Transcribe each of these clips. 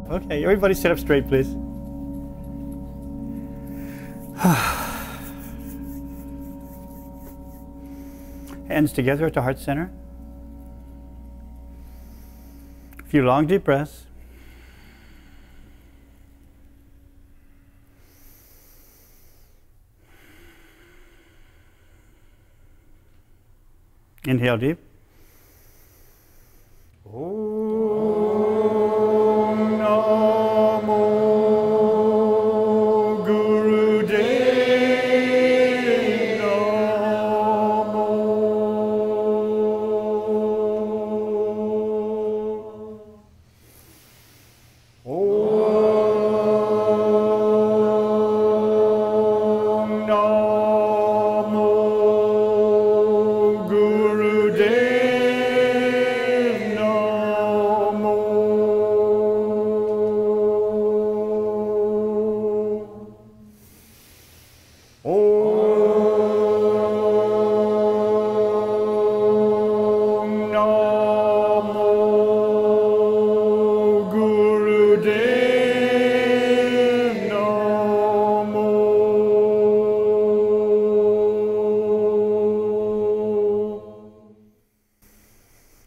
Okay, everybody sit up straight, please. Hands together at the heart center. A few long, deep breaths. Inhale deep.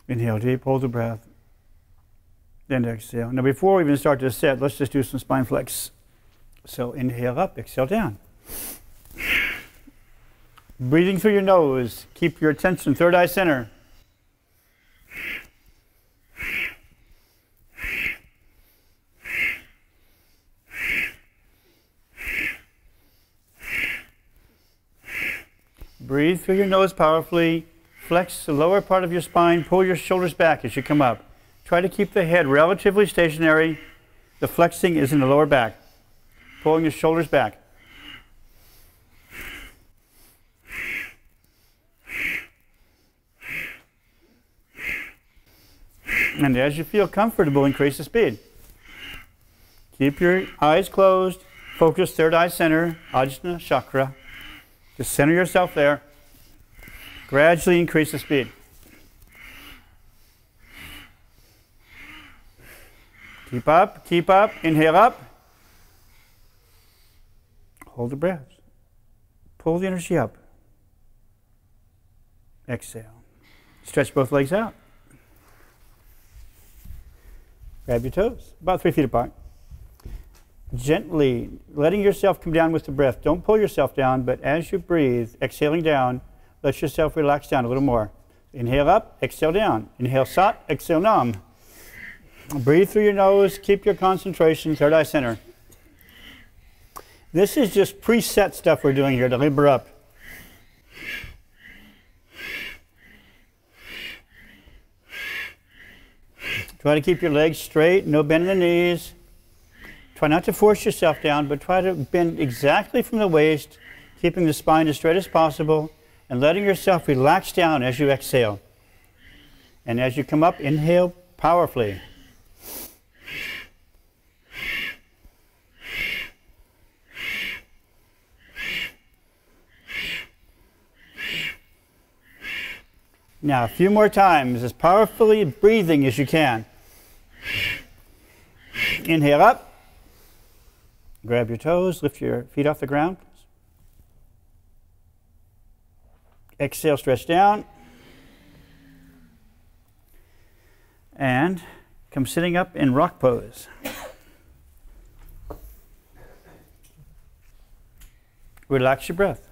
Inhale deep, hold the breath, then exhale. Now before we even start to sit, let's just do some spine flex. So inhale up, exhale down. Breathing through your nose, keep your attention, third eye center. Breathe through your nose powerfully. Flex the lower part of your spine. Pull your shoulders back as you come up. Try to keep the head relatively stationary. The flexing is in the lower back. Pulling your shoulders back. And as you feel comfortable, increase the speed. Keep your eyes closed. Focus third eye center, Ajna chakra. Just center yourself there. Gradually increase the speed. Keep up, keep up. Inhale up. Hold the breath. Pull the energy up. Exhale. Stretch both legs out. Grab your toes, about 3 feet apart. Gently letting yourself come down with the breath. Don't pull yourself down, but as you breathe, exhaling down, let yourself relax down a little more. Inhale up, exhale down. Inhale sat, exhale nam. Breathe through your nose, keep your concentration, third eye center. This is just preset stuff we're doing here to limber up. Try to keep your legs straight, no bend in the knees. Try not to force yourself down, but try to bend exactly from the waist, keeping the spine as straight as possible, and letting yourself relax down as you exhale. And as you come up, inhale powerfully. Now, a few more times, as powerfully breathing as you can. Inhale up. Grab your toes, lift your feet off the ground. Exhale, stretch down. And come sitting up in rock pose. Relax your breath.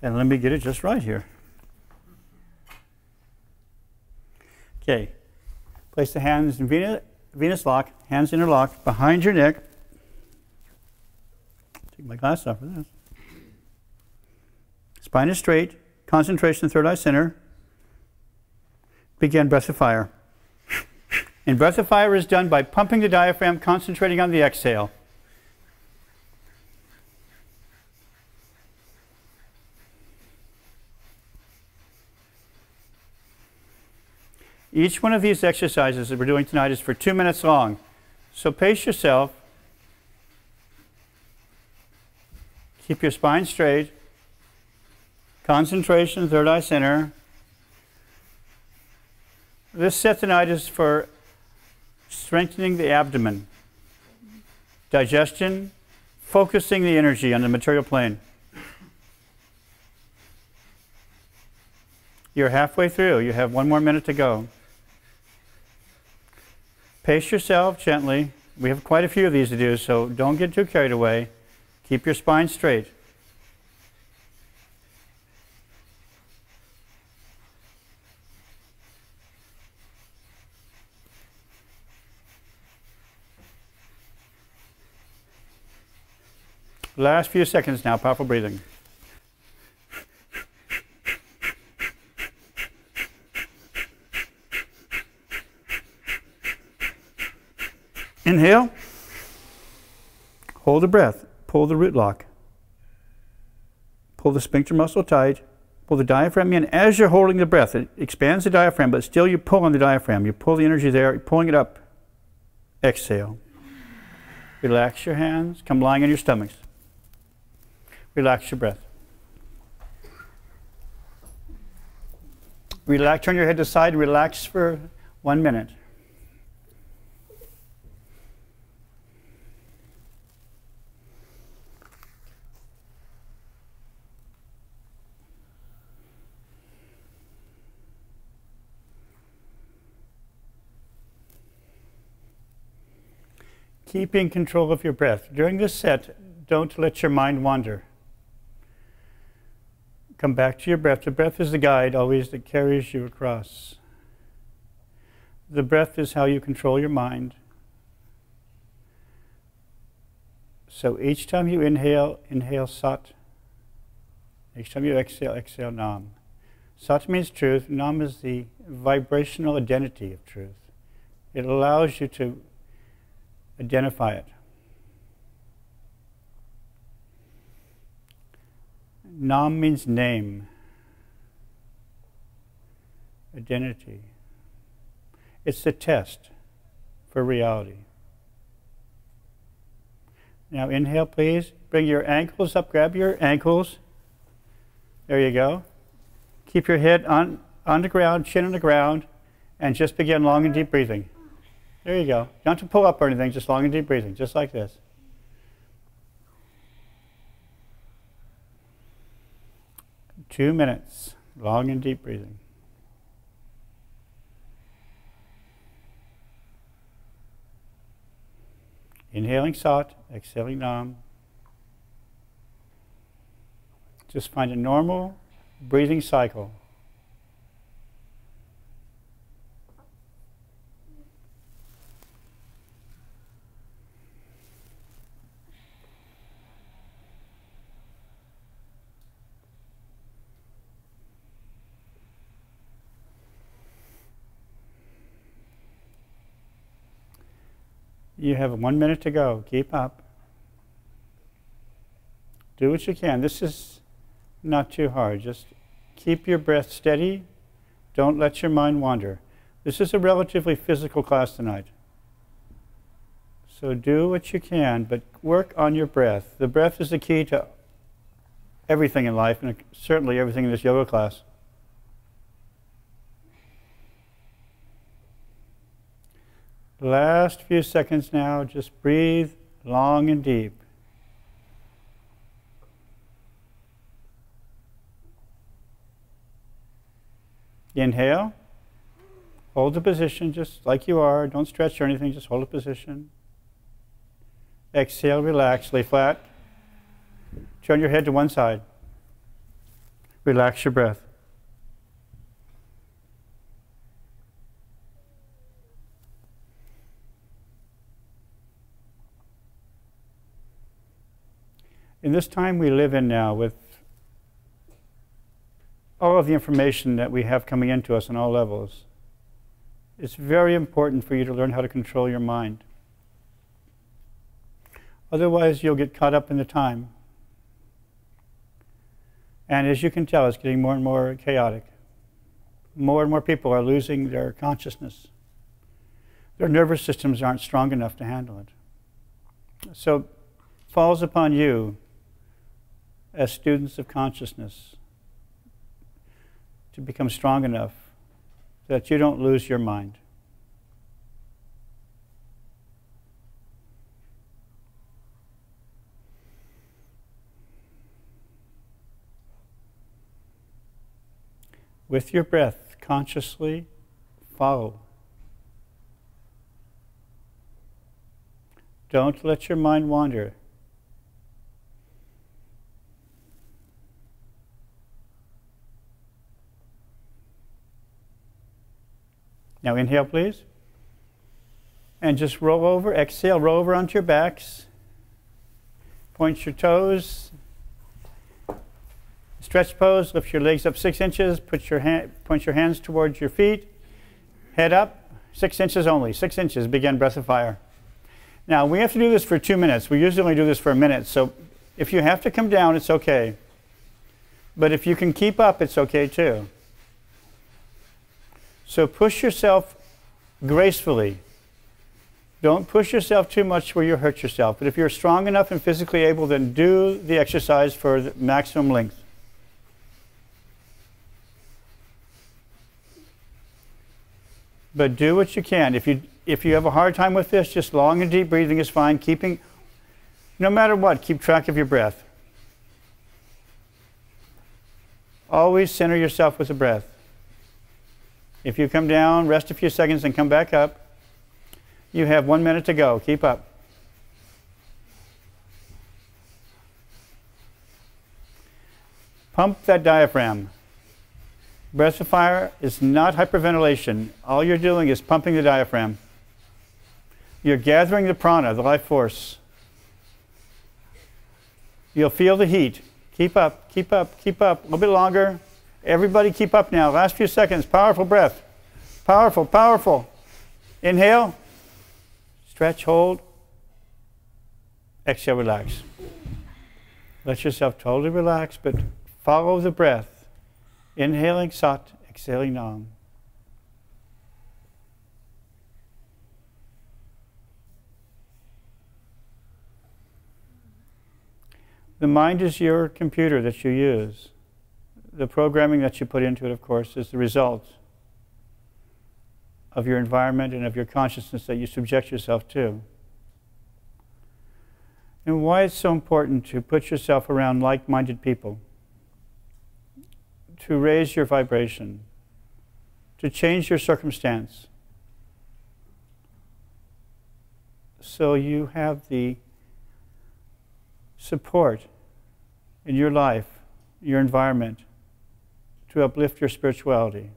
And let me get it just right here. Okay. Place the hands in Venus lock, hands interlock behind your neck. Take my glass off for this. Spine is straight. Concentration, third eye center. Begin breath of fire. And breath of fire is done by pumping the diaphragm, concentrating on the exhale. Each one of these exercises that we're doing tonight is for 2 minutes long. So pace yourself. Keep your spine straight. Concentration, third eye center. This set tonight is for strengthening the abdomen, digestion, focusing the energy on the material plane. You're halfway through. You have 1 more minute to go. Pace yourself gently. We have quite a few of these to do, so don't get too carried away. Keep your spine straight. Last few seconds now, powerful breathing. Inhale. Hold the breath. Pull the root lock. Pull the sphincter muscle tight. Pull the diaphragm in. As you're holding the breath, it expands the diaphragm, but still you pull on the diaphragm. You pull the energy there, you're pulling it up. Exhale. Relax your hands. Come lying on your stomachs. Relax your breath. Relax, turn your head to the side, relax for 1 minute. Keeping control of your breath. During this set, don't let your mind wander. Come back to your breath. The breath is the guide always that carries you across. The breath is how you control your mind. So each time you inhale, inhale Sat. Each time you exhale, exhale Nam. Sat means truth. Nam is the vibrational identity of truth. It allows you to identify it. Nam means name, identity. It's the test for reality. Now inhale, please. Bring your ankles up, grab your ankles. There you go. Keep your head on the ground, chin on the ground, and just begin long and deep breathing. There you go. You don't have to pull up or anything, just long and deep breathing, just like this. Two minutes, long and deep breathing. Inhaling Sat, exhaling Nam. Just find a normal breathing cycle. You have 1 minute to go. Keep up. Do what you can. This is not too hard. Just keep your breath steady. Don't let your mind wander. This is a relatively physical class tonight. So do what you can, but work on your breath. The breath is the key to everything in life, and certainly everything in this yoga class. Last few seconds now, just breathe long and deep. Inhale. Hold the position just like you are. Don't stretch or anything, just hold a position. Exhale, relax, lay flat. Turn your head to one side. Relax your breath. In this time we live in now, with all of the information that we have coming into us on all levels, it's very important for you to learn how to control your mind. Otherwise, you'll get caught up in the time. And as you can tell, it's getting more and more chaotic. More and more people are losing their consciousness. Their nervous systems aren't strong enough to handle it. So it falls upon you as students of consciousness to become strong enough that you don't lose your mind. with your breath, consciously follow. Don't let your mind wander. Now inhale, please. And just roll over, exhale, roll over onto your backs. Point your toes. Stretch pose, lift your legs up 6 inches, point your hands towards your feet. Head up, 6 inches only, 6 inches, begin breath of fire. Now we have to do this for 2 minutes. We usually only do this for a minute, so if you have to come down, it's okay. But if you can keep up, it's okay too. So push yourself gracefully. Don't push yourself too much where you hurt yourself. But if you're strong enough and physically able, then do the exercise for the maximum length. But do what you can. If you have a hard time with this, just long and deep breathing is fine. No matter what, keep track of your breath. Always center yourself with the breath. If you come down, rest a few seconds and come back up. You have 1 minute to go. Keep up. Pump that diaphragm. Breath of fire is not hyperventilation. All you're doing is pumping the diaphragm. You're gathering the prana, the life force. You'll feel the heat. Keep up, keep up, keep up. A little bit longer. Everybody keep up now. Last few seconds. Powerful breath. Powerful, powerful. Inhale. Stretch, hold. Exhale, relax. Let yourself totally relax, but follow the breath. Inhaling Sat, exhaling Nam. The mind is your computer that you use. The programming that you put into it, of course, is the result of your environment and of your consciousness that you subject yourself to. And why it's so important to put yourself around like-minded people, to raise your vibration, to change your circumstance, so you have the support in your life, your environment, to uplift your spirituality.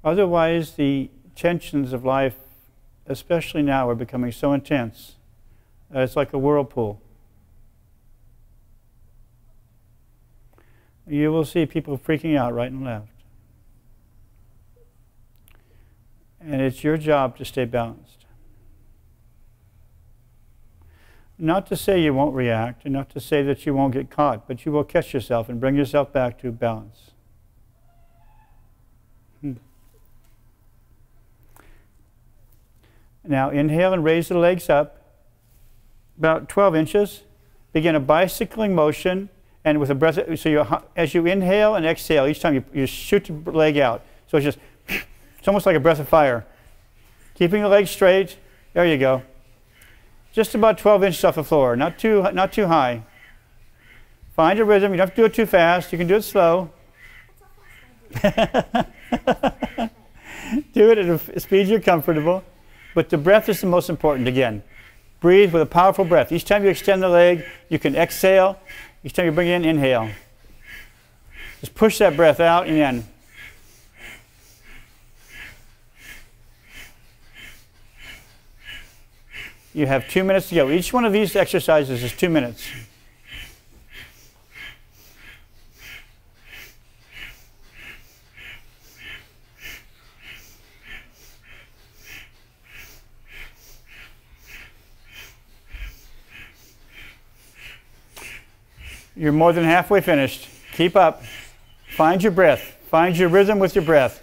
Otherwise, the tensions of life, especially now, are becoming so intense that it's like a whirlpool. You will see people freaking out right and left. And it's your job to stay balanced. Not to say you won't react, and not to say that you won't get caught, but you will catch yourself and bring yourself back to balance. Now inhale and raise the legs up about 12 inches. Begin a bicycling motion, and with a breath, so as you inhale and exhale, each time you shoot the leg out. So it's almost like a breath of fire. Keeping the legs straight, there you go. Just about 12 inches off the floor, not too high. Find a rhythm, you don't have to do it too fast, you can do it slow. Do it at a speed you're comfortable. But the breath is the most important again. Breathe with a powerful breath. Each time you extend the leg, you can exhale. Each time you bring it in, inhale. Just push that breath out and in. You have 2 minutes to go. Each one of these exercises is 2 minutes. You're more than halfway finished. Keep up. Find your breath. Find your rhythm with your breath.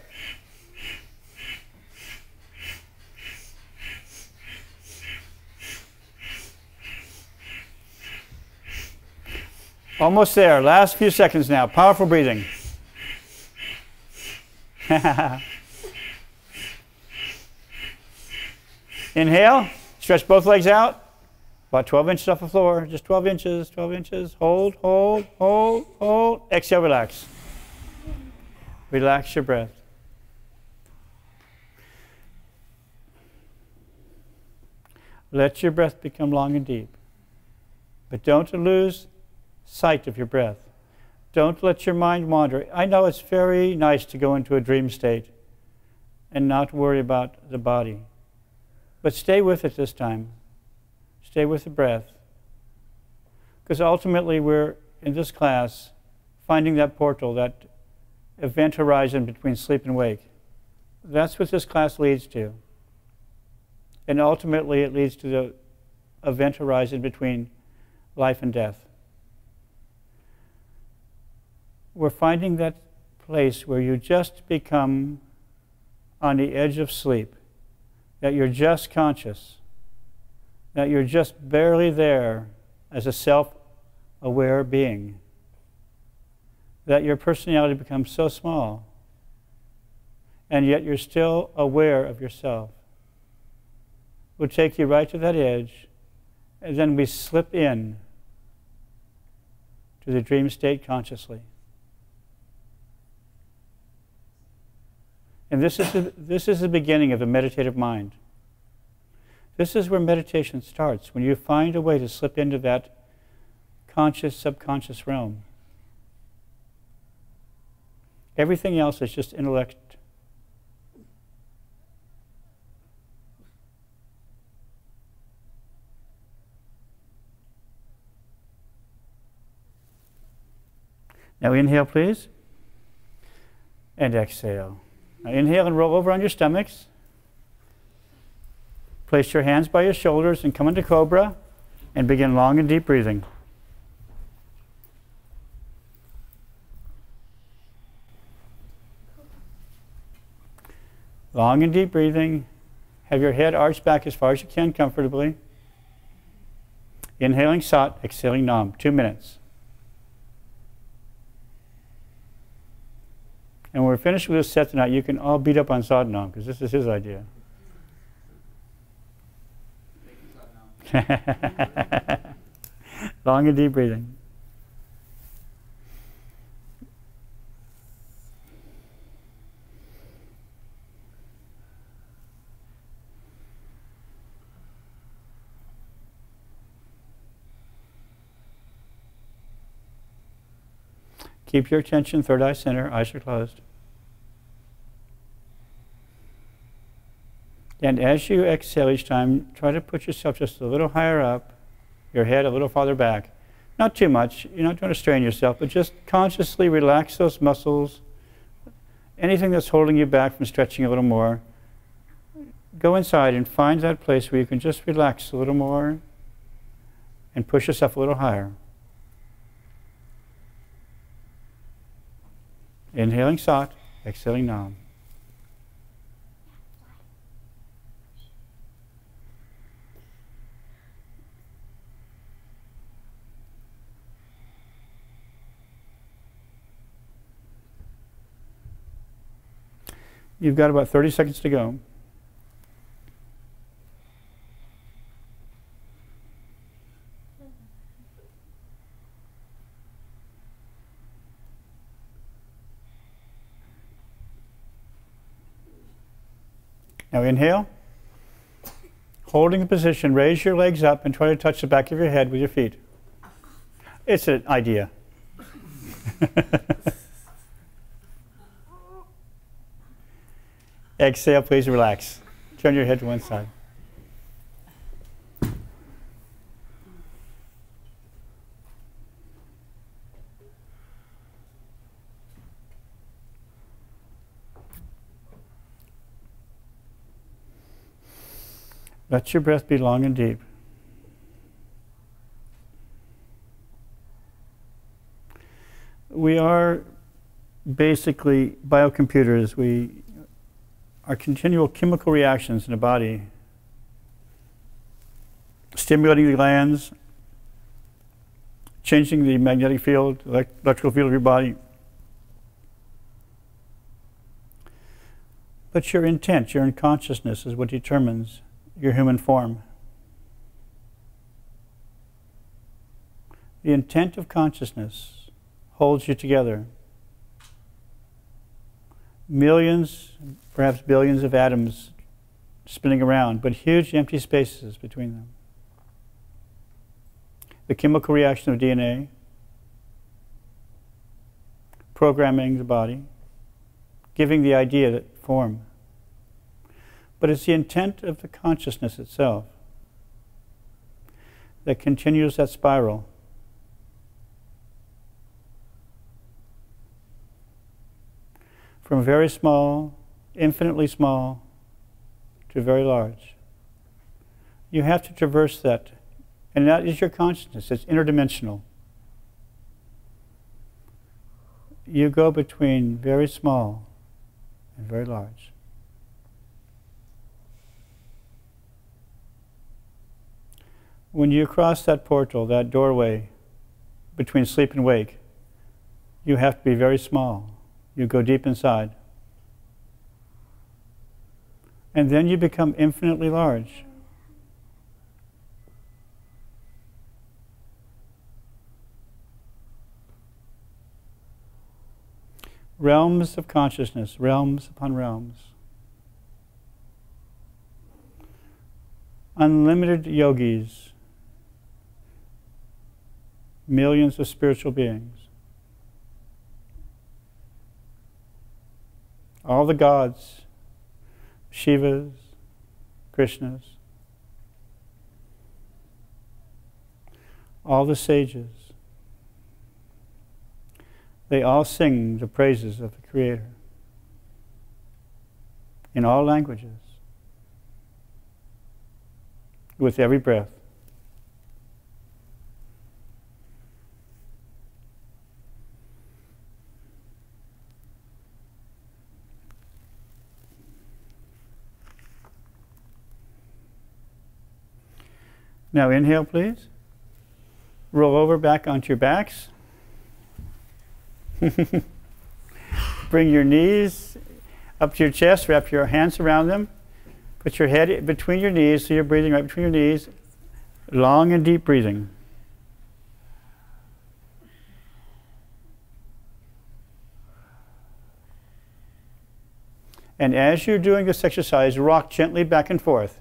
Almost there. Last few seconds now. Powerful breathing. Inhale. Stretch both legs out. About 12 inches off the floor. Just 12 inches, 12 inches. Hold, hold, hold, hold. Exhale, relax. Relax your breath. Let your breath become long and deep. But don't lose sight of your breath. Don't let your mind wander. I know it's very nice to go into a dream state and not worry about the body. But stay with it this time. Stay with the breath. Because ultimately we're, in this class, finding that portal, that event horizon between sleep and wake. That's what this class leads to. And ultimately it leads to the event horizon between life and death. We're finding that place where you just become on the edge of sleep, that you're just conscious, that you're just barely there as a self-aware being, that your personality becomes so small, and yet you're still aware of yourself. We'll take you right to that edge, and then we slip in to the dream state consciously. And this is the beginning of the meditative mind. This is where meditation starts, when you find a way to slip into that conscious, subconscious realm. Everything else is just intellect. Now inhale, please, and exhale. Now inhale and roll over on your stomachs. Place your hands by your shoulders and come into Cobra and begin long and deep breathing. Long and deep breathing. Have your head arched back as far as you can comfortably. Inhaling Sat, exhaling Nam. 2 minutes. And when we're finished with this set tonight, you can all beat up on Sadhanam, because this is his idea. Long and deep breathing. Keep your attention, third eye center, eyes are closed. And as you exhale each time, try to put yourself just a little higher up, your head a little farther back. Not too much, you're not trying to strain yourself, but just consciously relax those muscles. Anything that's holding you back from stretching a little more, go inside and find that place where you can just relax a little more and push yourself a little higher. Inhaling Sat, exhaling Nam. You've got about 30 seconds to go. Now inhale. Holding the position, raise your legs up and try to touch the back of your head with your feet. It's an idea. Exhale, please relax. Turn your head to one side. Let your breath be long and deep. We are basically biocomputers. We are continual chemical reactions in the body, stimulating the glands, changing the magnetic field, electrical field of your body. But your intent, your unconsciousness is what determines your human form. The intent of consciousness holds you together. millions, perhaps billions of atoms spinning around, but huge empty spaces between them. The chemical reaction of DNA, programming the body, giving the idea that form. But it's the intent of the consciousness itself that continues that spiral. From very small, infinitely small, to very large. You have to traverse that, and that is your consciousness. It's interdimensional. You go between very small and very large. When you cross that portal, that doorway between sleep and wake, you have to be very small. You go deep inside. And then you become infinitely large. Realms of consciousness, realms upon realms. Unlimited yogis, millions of spiritual beings. All the gods, Shivas, Krishnas, all the sages, they all sing the praises of the Creator in all languages, with every breath. Now inhale, please. Roll over back onto your backs. Bring your knees up to your chest, wrap your hands around them. Put your head between your knees, so you're breathing right between your knees. Long and deep breathing. And as you're doing this exercise, rock gently back and forth.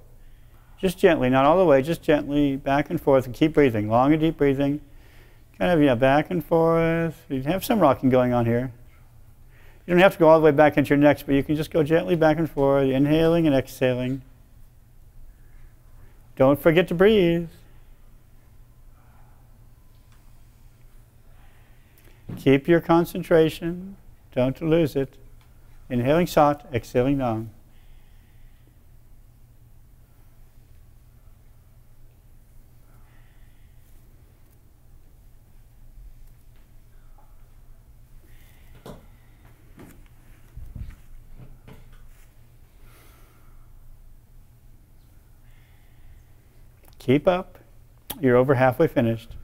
Just gently, not all the way, just gently back and forth, and keep breathing, long and deep breathing. Kind of, back and forth. You have some rocking going on here. You don't have to go all the way back into your necks, but you can just go gently back and forth, inhaling and exhaling. Don't forget to breathe. Keep your concentration. Don't lose it. Inhaling Sat, exhaling Nam. Keep up. You're over halfway finished.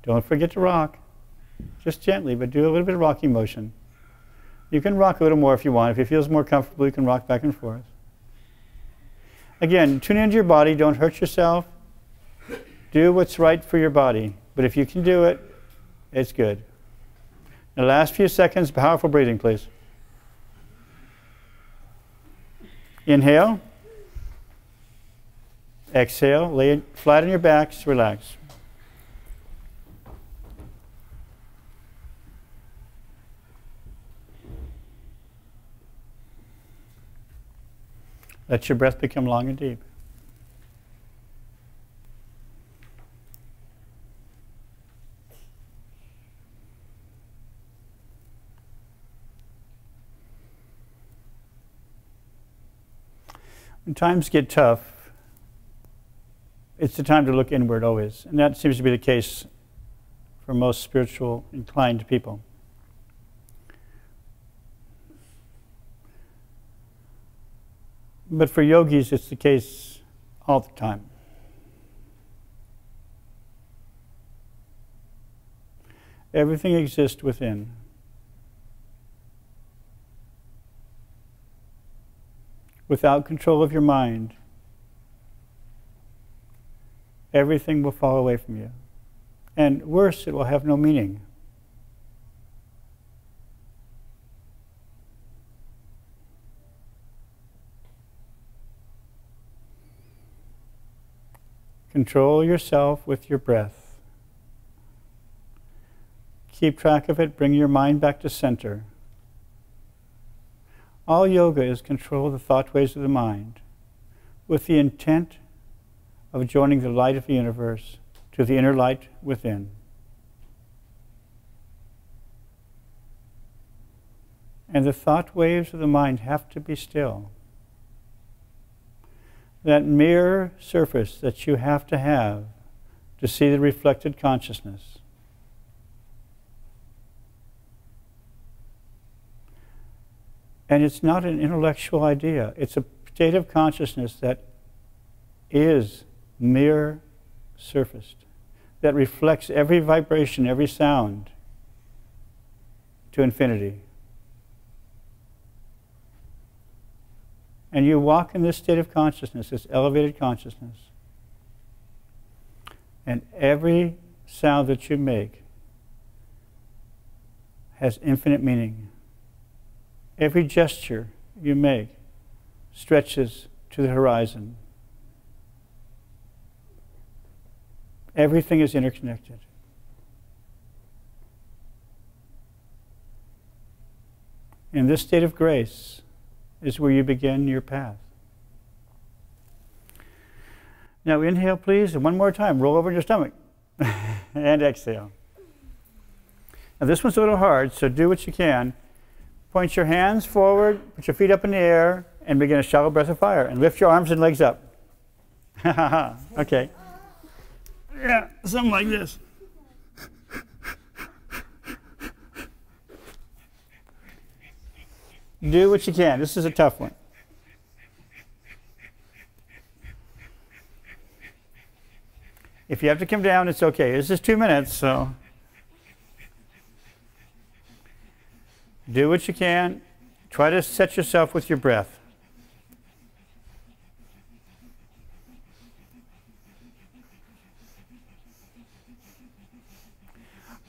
Don't forget to rock. Just gently, but do a little bit of rocking motion. You can rock a little more if you want. If it feels more comfortable, you can rock back and forth. Again, tune into your body. Don't hurt yourself. Do what's right for your body. But if you can do it, it's good. The last few seconds, powerful breathing, please. Inhale. Exhale, lay it flat on your backs, relax. Let your breath become long and deep. When times get tough, it's the time to look inward always. And that seems to be the case for most spiritual inclined people. But for yogis, it's the case all the time. Everything exists within. Without control of your mind, everything will fall away from you. And worse, it will have no meaning. Control yourself with your breath. Keep track of it. Bring your mind back to center. All yoga is control of the thought waves of the mind with the intent of joining the light of the universe to the inner light within. And the thought waves of the mind have to be still. That mirror surface that you have to see the reflected consciousness. And it's not an intellectual idea. It's a state of consciousness that is mirror surfaced, that reflects every vibration, every sound to infinity. And you walk in this state of consciousness, this elevated consciousness. And every sound that you make has infinite meaning. Every gesture you make stretches to the horizon. Everything is interconnected. In this state of grace is where you begin your path. Now inhale, please, and one more time. Roll over in your stomach. And exhale. Now this one's a little hard, so do what you can. Point your hands forward, put your feet up in the air, and begin a shallow breath of fire. And lift your arms and legs up. Okay. Yeah, something like this. Do what you can. This is a tough one. If you have to come down, it's okay. This is 2 minutes, so do what you can. Try to set yourself with your breath.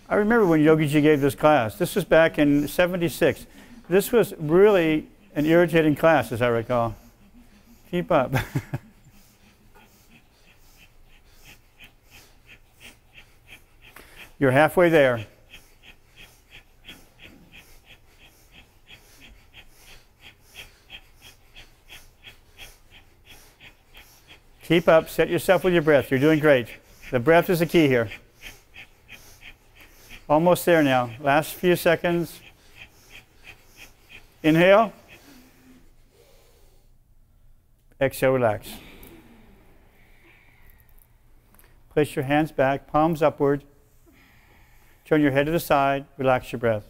I remember when Yogiji gave this class. This was back in '76. This was really an irritating class, as I recall. Keep up. You're halfway there. Keep up. Set yourself with your breath. You're doing great. The breath is the key here. Almost there now. Last few seconds. Inhale. Exhale, relax. Place your hands back, palms upward. Turn your head to the side. Relax your breath.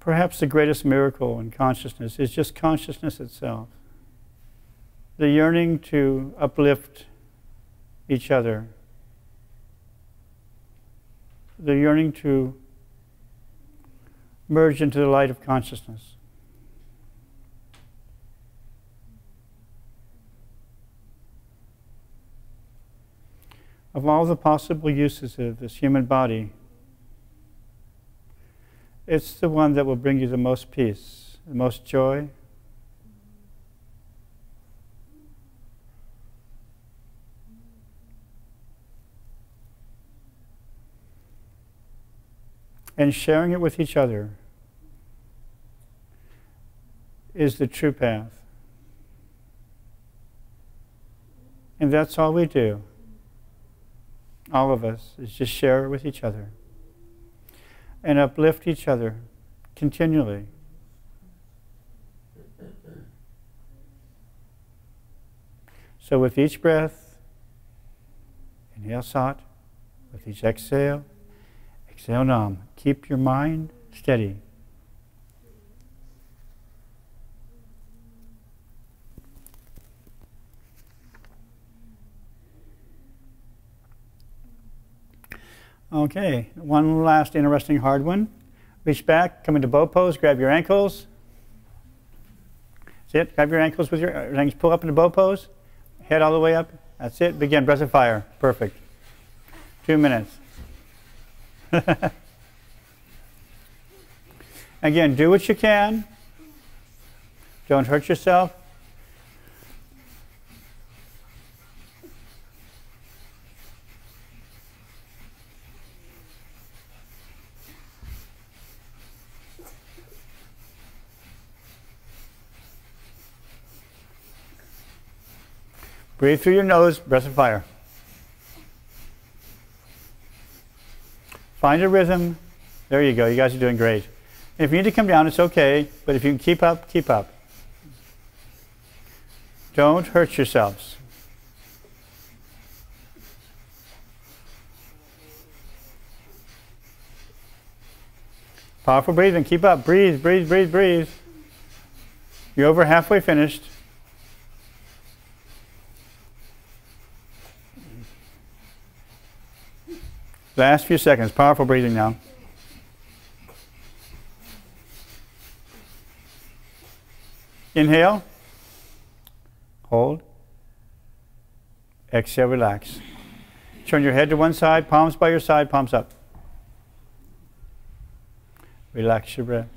Perhaps the greatest miracle in consciousness is just consciousness itself. The yearning to uplift each other. The yearning to merge into the light of consciousness. Of all the possible uses of this human body, it's the one that will bring you the most peace, the most joy. And sharing it with each other is the true path. And that's all we do. All of us is just share it with each other. And uplift each other continually. So with each breath, inhale Sat. With each exhale, exhale Nam. Keep your mind steady. Okay, one last interesting hard one. Reach back, come into bow pose, grab your ankles. That's it, grab your ankles with your legs, pull up into bow pose, head all the way up. That's it, begin, breath of fire. Perfect. 2 minutes. Again, do what you can. Don't hurt yourself. Breathe through your nose, breath of fire. Find a rhythm. There you go, you guys are doing great. And if you need to come down, it's okay, but if you can keep up, keep up. Don't hurt yourselves. Powerful breathing, keep up, breathe, breathe, breathe, breathe. You're over halfway finished. Last few seconds, powerful breathing now. Inhale, hold, exhale, relax. Turn your head to one side, palms by your side, palms up. Relax your breath.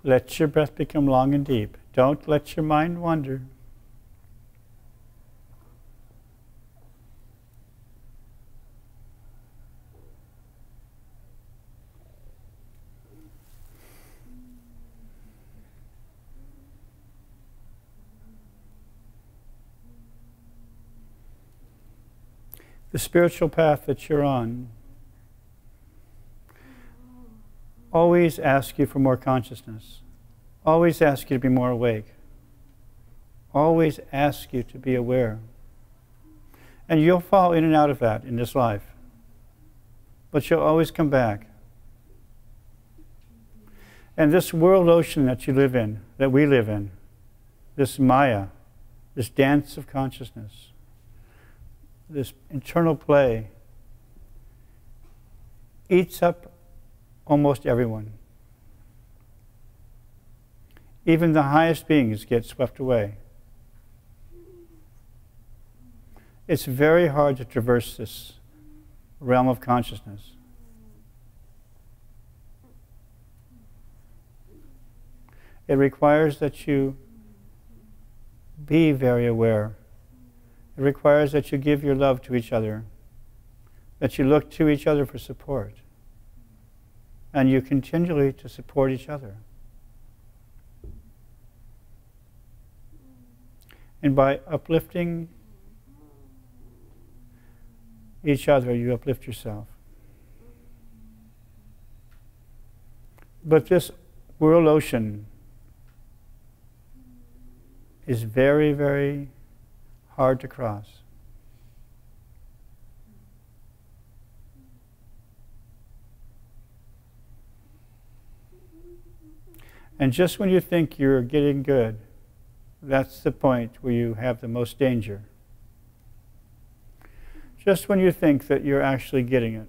Let your breath become long and deep. Don't let your mind wander. The spiritual path that you're on always asks you for more consciousness. Always asks you to be more awake. Always asks you to be aware. And you'll fall in and out of that in this life. But you'll always come back. And this world ocean that you live in, that we live in, this Maya, this dance of consciousness, this internal play, eats up almost everyone. Even the highest beings get swept away. It's very hard to traverse this realm of consciousness. It requires that you be very aware. It requires that you give your love to each other, that you look to each other for support, and you continually to support each other. And by uplifting each other, you uplift yourself. But this world ocean is very, very hard to cross. And just when you think you're getting good, that's the point where you have the most danger. Just when you think that you're actually getting it,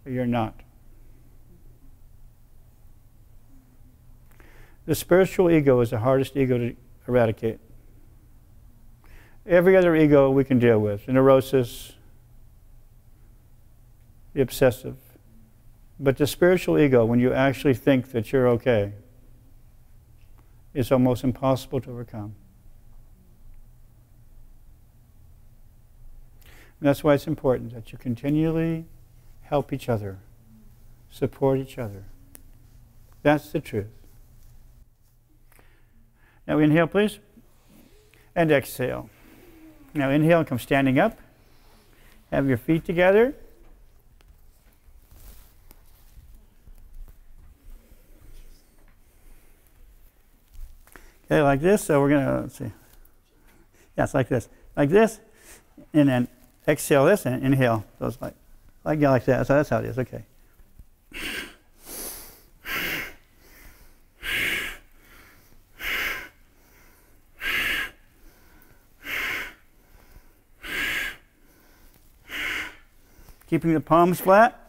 but you're not. The spiritual ego is the hardest ego to eradicate. Every other ego we can deal with, the neurosis, the obsessive. But the spiritual ego, when you actually think that you're okay, is almost impossible to overcome. And that's why it's important that you continually help each other, support each other. That's the truth. Now inhale, please, and exhale. Now inhale, come standing up. Have your feet together. Okay, like this. So we're going to, let's see. Yes, like this. Like this, and then exhale this and inhale. So it's like that. So that's how it is. Okay. Keeping the palms flat.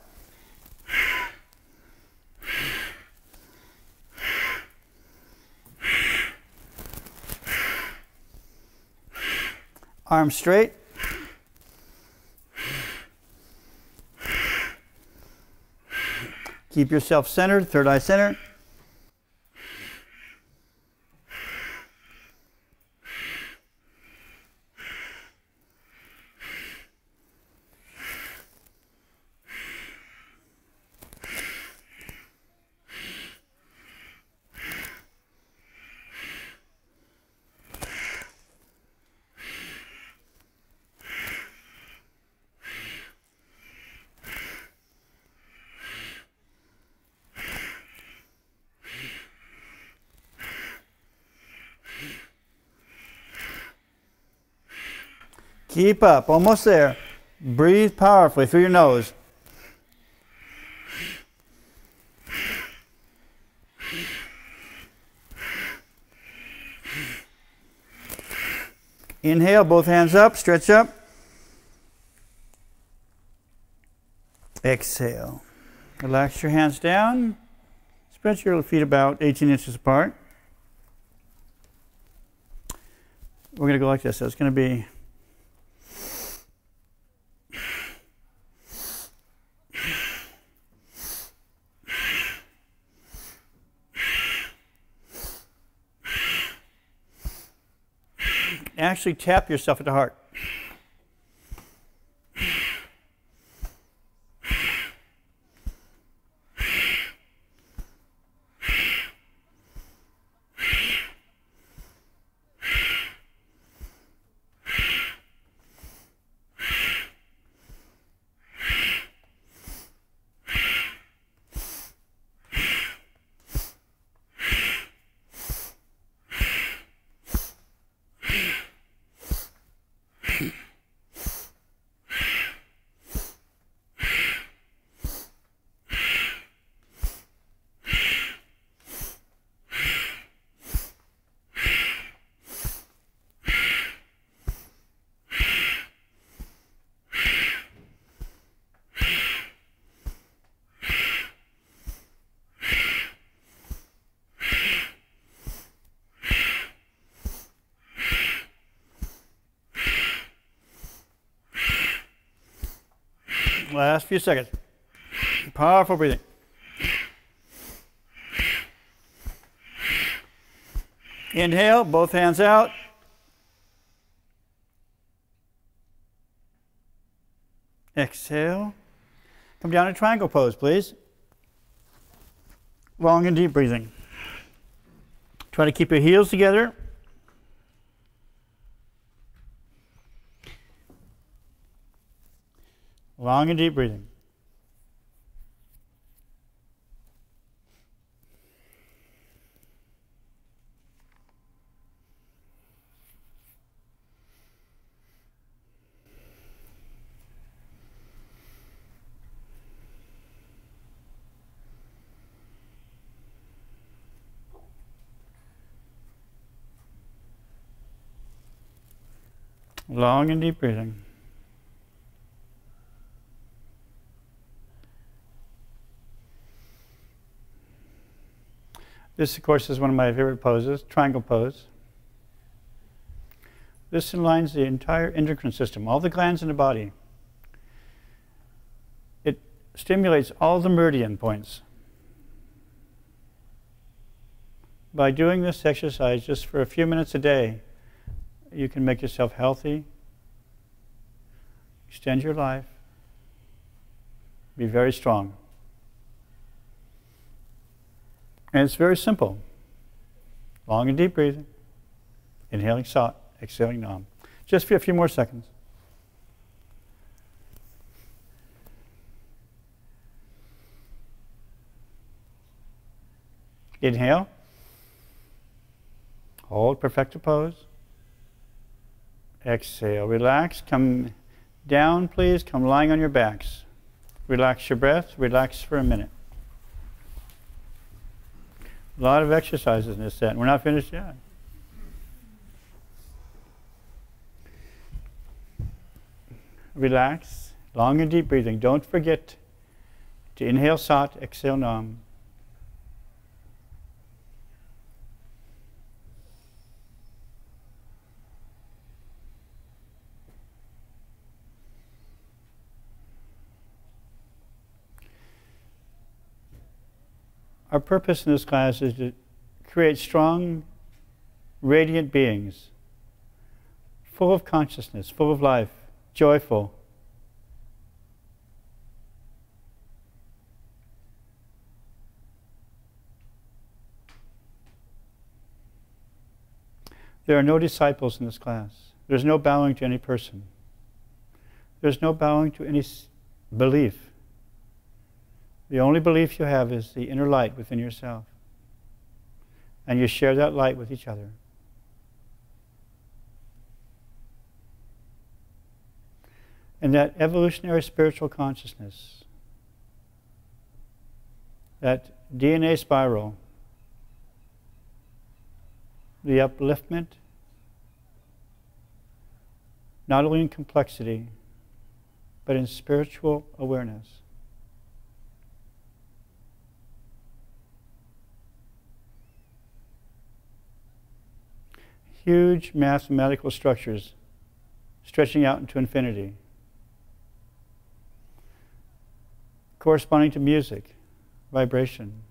Arms straight. Keep yourself centered, third eye centered. Keep up, almost there. Breathe powerfully through your nose. Inhale, both hands up, stretch up. Exhale. Relax your hands down. Spread your feet about 18 inches apart. We're going to go like this. So it's going to be actually tap yourself at the heart. Last few seconds. Powerful breathing. Inhale, both hands out. Exhale. Come down to triangle pose, please. Long and deep breathing. Try to keep your heels together. Long and deep breathing. Long and deep breathing. This, of course, is one of my favorite poses, triangle pose. This aligns the entire endocrine system, all the glands in the body. It stimulates all the meridian points. By doing this exercise just for a few minutes a day, you can make yourself healthy, extend your life, be very strong. And it's very simple. Long and deep breathing. Inhaling Sat, exhaling Nam. Just for a few more seconds. Inhale. Hold perfected pose. Exhale. Relax. Come down, please. Come lying on your backs. Relax your breath. Relax for a minute. A lot of exercises in this set. We're not finished yet. Relax. Long and deep breathing. Don't forget to inhale Sat, exhale Nam. Our purpose in this class is to create strong, radiant beings, full of consciousness, full of life, joyful. There are no disciples in this class. There's no bowing to any person. There's no bowing to any belief. The only belief you have is the inner light within yourself. And you share that light with each other. And that evolutionary spiritual consciousness, that DNA spiral, the upliftment, not only in complexity, but in spiritual awareness. Huge mathematical structures stretching out into infinity, corresponding to music, vibration,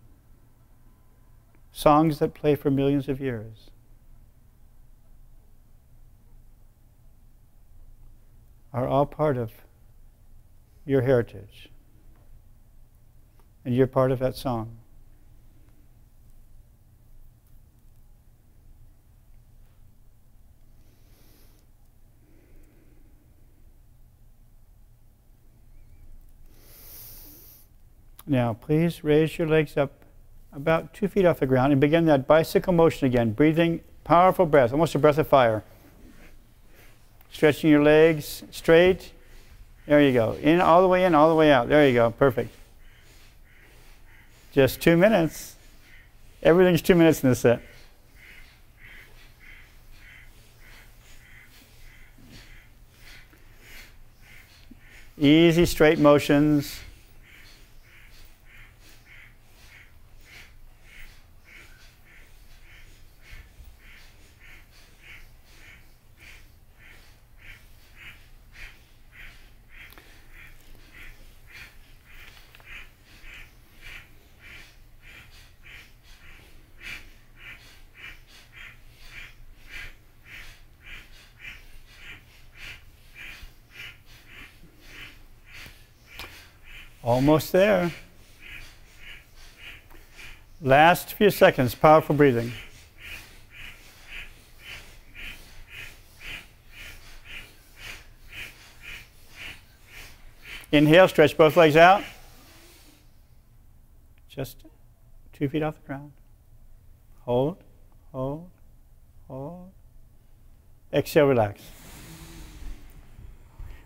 songs that play for millions of years. Are all part of your heritage. And you're part of that song. Now, please raise your legs up about 2 feet off the ground and begin that bicycle motion again, breathing powerful breath, almost a breath of fire. Stretching your legs straight. There you go. In, all the way out. There you go. Perfect. Just 2 minutes. Everything's 2 minutes in this set. Easy, straight motions. Almost there. Last few seconds, powerful breathing. Inhale, stretch both legs out. Just 2 feet off the ground. Hold, hold, hold. Exhale, relax.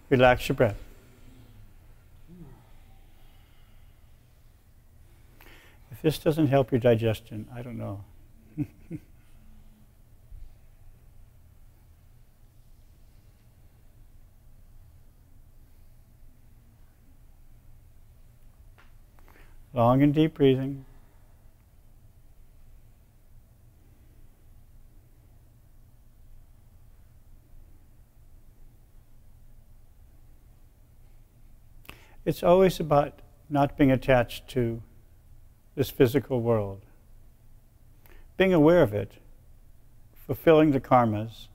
Relax your breath. If this doesn't help your digestion, I don't know. Long and deep breathing. It's always about not being attached to this physical world. Being aware of it, fulfilling the karmas,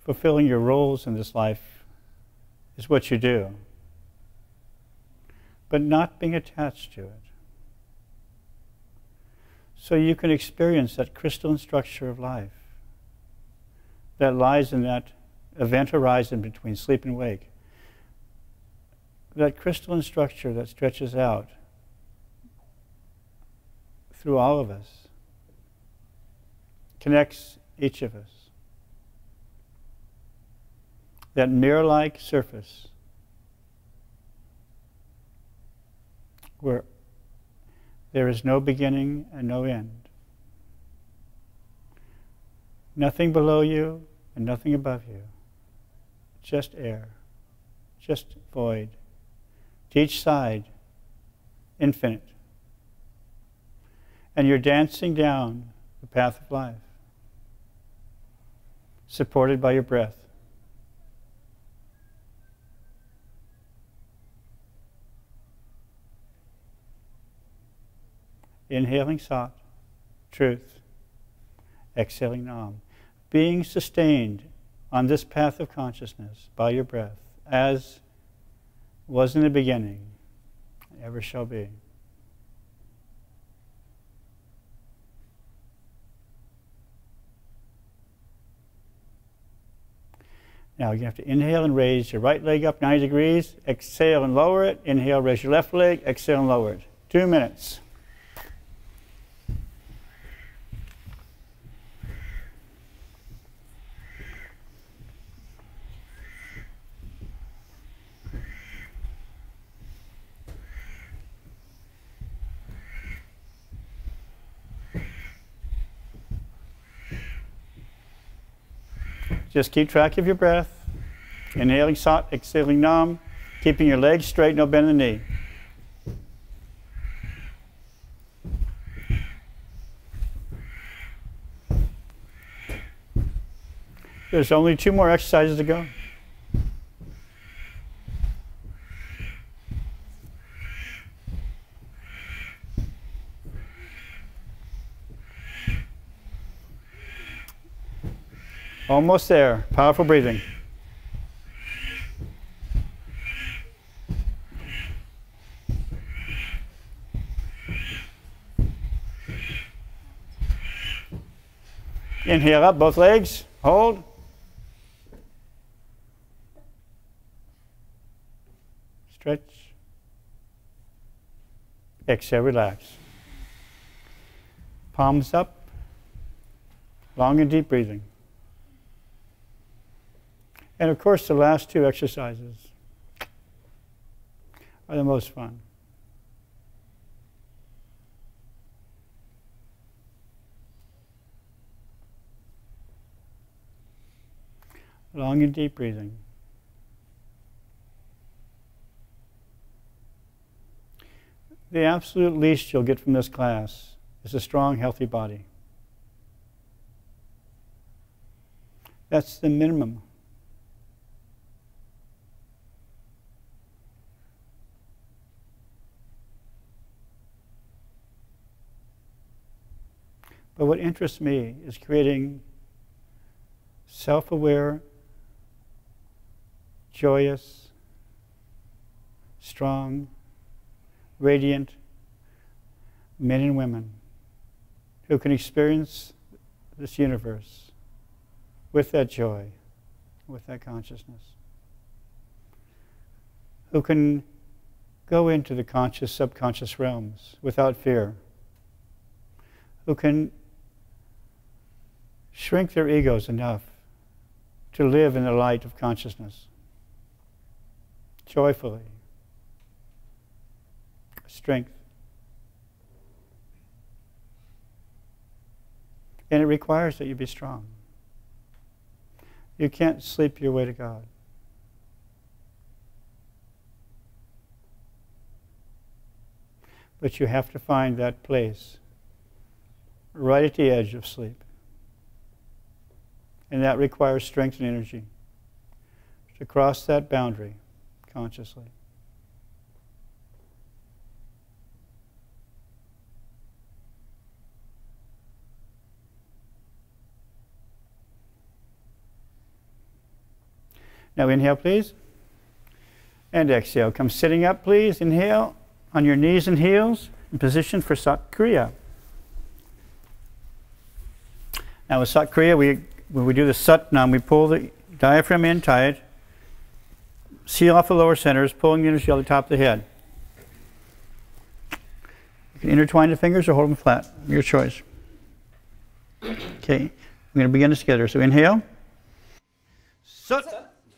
fulfilling your roles in this life is what you do. But not being attached to it. So you can experience that crystalline structure of life that lies in that event horizon between sleep and wake. That crystalline structure that stretches out through all of us, connects each of us. that mirror-like surface where there is no beginning and no end. Nothing below you and nothing above you. Just air, just void. To each side, infinite. And you're dancing down the path of life, supported by your breath. Inhaling Sat, truth. Exhaling Nam. Being sustained on this path of consciousness by your breath, as was in the beginning, ever shall be. Now you have to inhale and raise your right leg up 90 degrees. Exhale and lower it. Inhale, raise your left leg. Exhale and lower it. 2 minutes. Just keep track of your breath. Inhaling Sat, exhaling Nam, keeping your legs straight, no bend in the knee. There's only 2 more exercises to go. Almost there. Powerful breathing. Inhale up, both legs. Hold. Stretch. Exhale, relax. Palms up. Long and deep breathing. And of course, the last 2 exercises are the most fun. Long and deep breathing. The absolute least you'll get from this class is a strong, healthy body. That's the minimum. But what interests me is creating self-aware, joyous, strong, radiant men and women who can experience this universe with that joy, with that consciousness, who can go into the conscious, subconscious realms without fear, who can shrink their egos enough to live in the light of consciousness, joyfully, strength. And it requires that you be strong. You can't sleep your way to God. But you have to find that place right at the edge of sleep. And that requires strength and energy to cross that boundary consciously. Now inhale, please. And exhale. Come sitting up, please. Inhale on your knees and heels in position for Sat Kriya. Now with Sat Kriya, when we do the Sat Nam, we pull the diaphragm in tight, seal off the lower centers, pulling the energy out the top of the head. You can intertwine the fingers or hold them flat, your choice. Okay, we're going to begin this together. So inhale. Sat.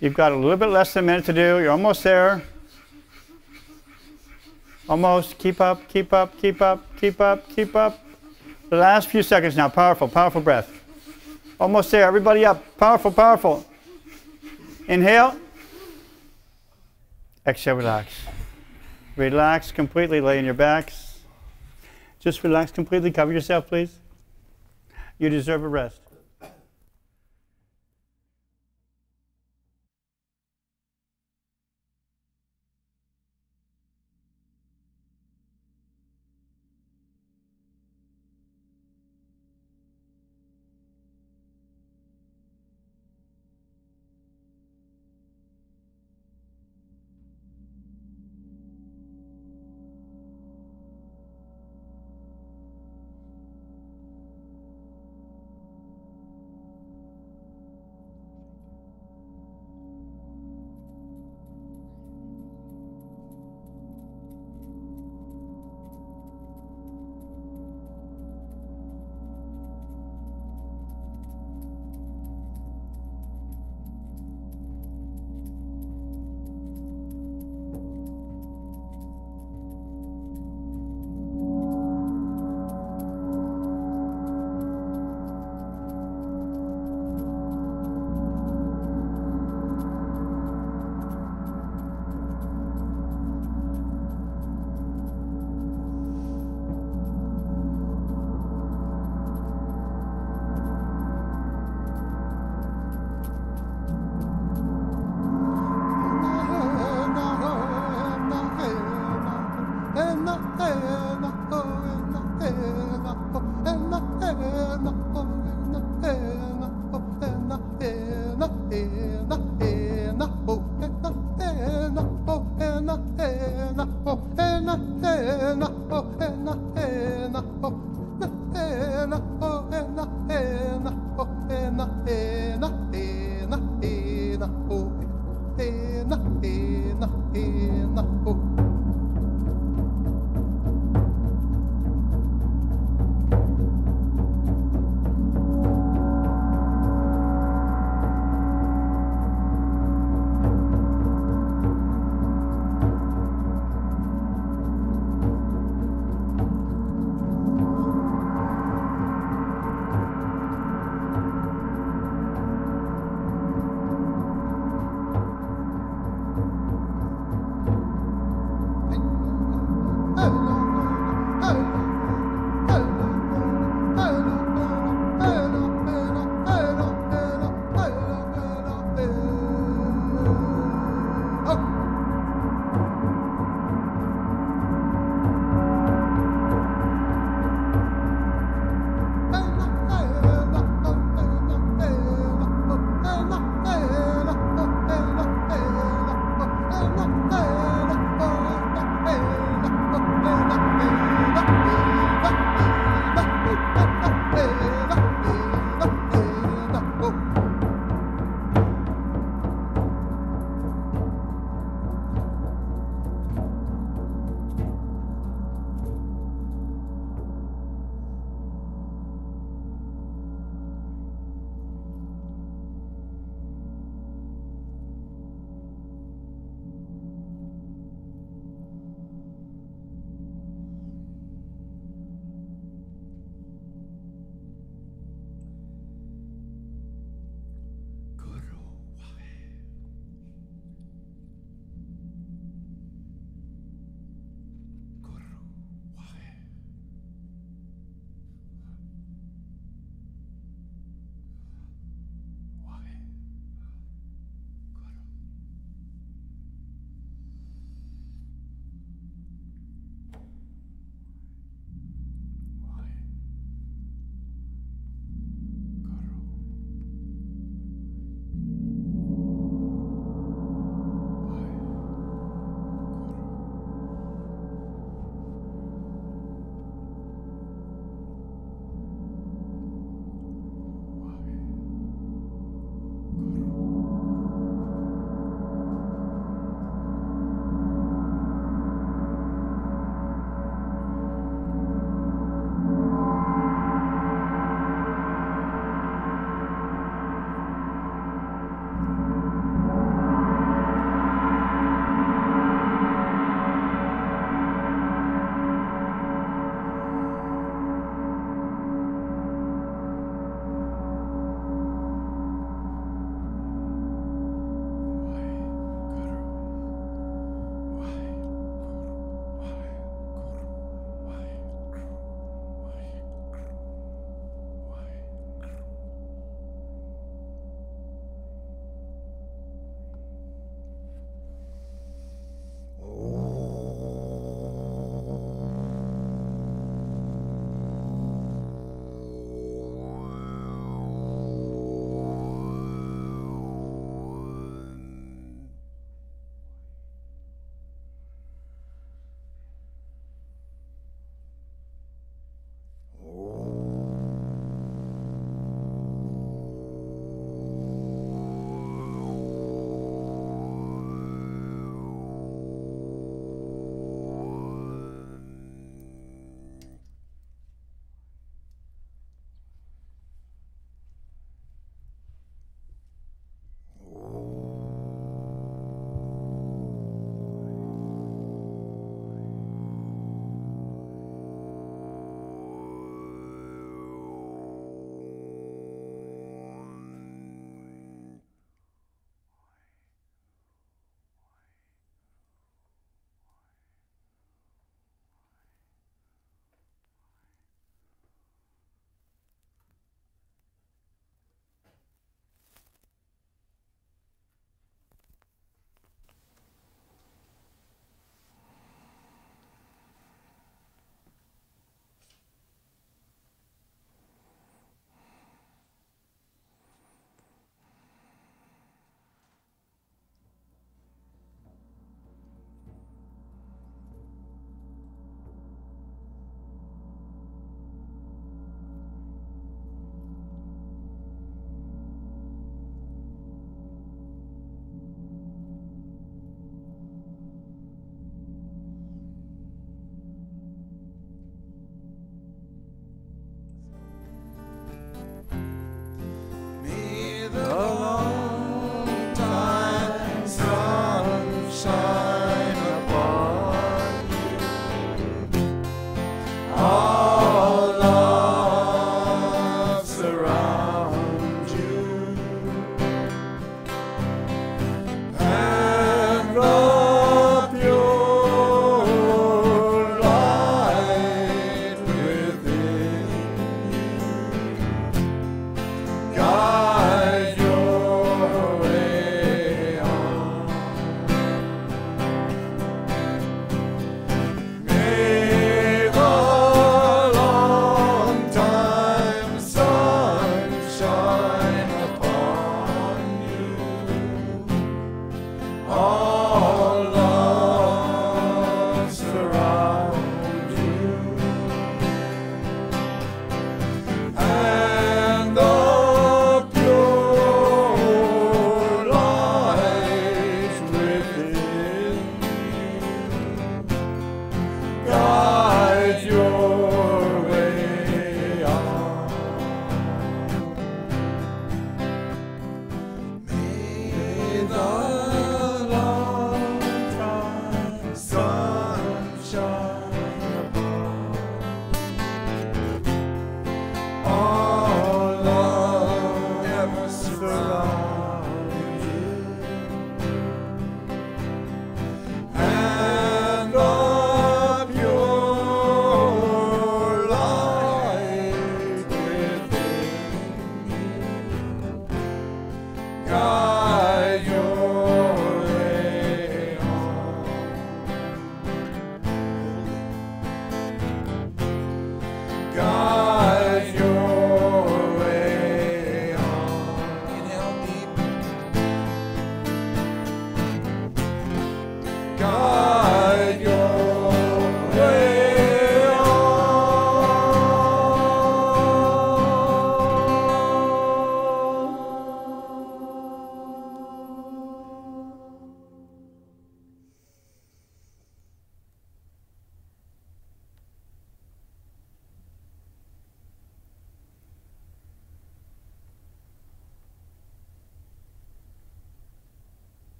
You've got a little bit less than a minute to do. You're almost there. Almost. Keep up, keep up, keep up, keep up, keep up. The last few seconds now. Powerful, powerful breath. Almost there. Everybody up. Powerful, powerful. Inhale. Exhale, relax. Relax completely. Lay on your backs. Just relax completely. Cover yourself, please. You deserve a rest.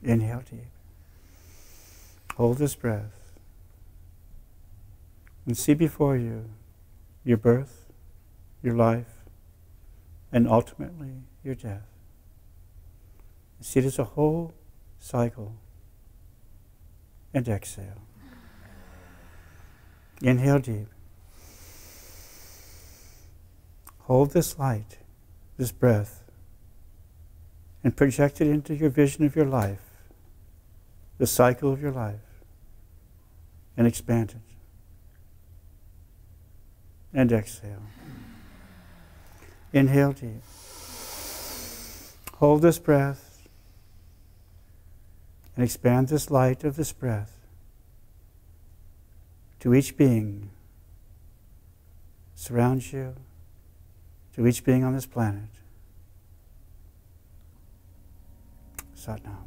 Inhale deep. Hold this breath. And see before you your birth, your life, and ultimately your death. See it as a whole cycle. And exhale. Inhale deep. Hold this light, this breath, and project it into your vision of your life, the cycle of your life, and expand it. And exhale. Inhale deep. Hold this breath and expand this light of this breath to each being surrounds you, to each being on this planet. Sat Nam.